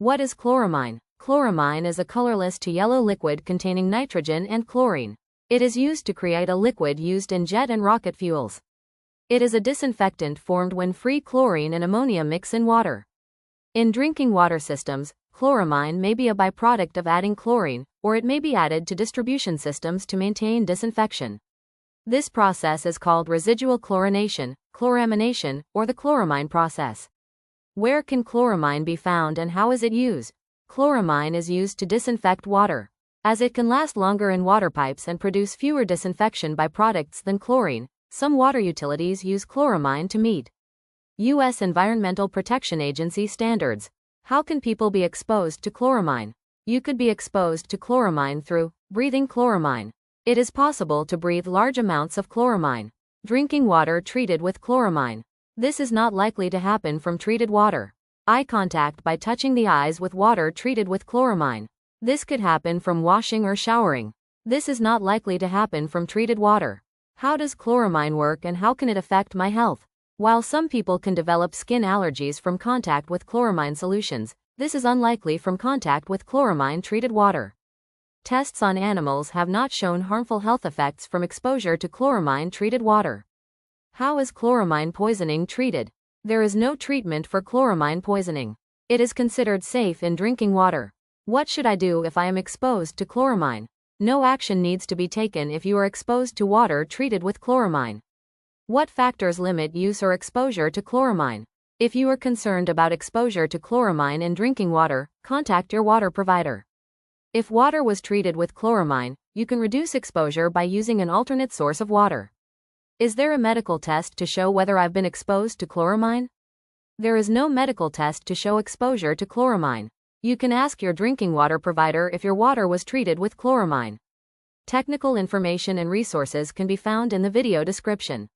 What is chloramine? Chloramine is a colorless to yellow liquid containing nitrogen and chlorine. It is used to create a liquid used in jet and rocket fuels. It is a disinfectant formed when free chlorine and ammonia mix in water. In drinking water systems, chloramine may be a byproduct of adding chlorine, or it may be added to distribution systems to maintain disinfection. This process is called residual chlorination, chloramination, or the chloramine process. Where can chloramine be found and how is it used? Chloramine is used to disinfect water. As it can last longer in water pipes and produce fewer disinfection byproducts than chlorine, some water utilities use chloramine to meet U.S. Environmental Protection Agency standards. How can people be exposed to chloramine? You could be exposed to chloramine through breathing chloramine. It is possible to breathe large amounts of chloramine. Drinking water treated with chloramine. This is not likely to happen from treated water. Eye contact by touching the eyes with water treated with chloramine. This could happen from washing or showering. This is not likely to happen from treated water. How does chloramine work and how can it affect my health? While some people can develop skin allergies from contact with chloramine solutions, this is unlikely from contact with chloramine-treated water. Tests on animals have not shown harmful health effects from exposure to chloramine-treated water. How is chloramine poisoning treated? There is no treatment for chloramine poisoning. It is considered safe in drinking water. What should I do if I am exposed to chloramine? No action needs to be taken if you are exposed to water treated with chloramine. What factors limit use or exposure to chloramine? If you are concerned about exposure to chloramine in drinking water, contact your water provider. If water was treated with chloramine, you can reduce exposure by using an alternate source of water. Is there a medical test to show whether I've been exposed to chloramine? There is no medical test to show exposure to chloramine. You can ask your drinking water provider if your water was treated with chloramine. Technical information and resources can be found in the video description.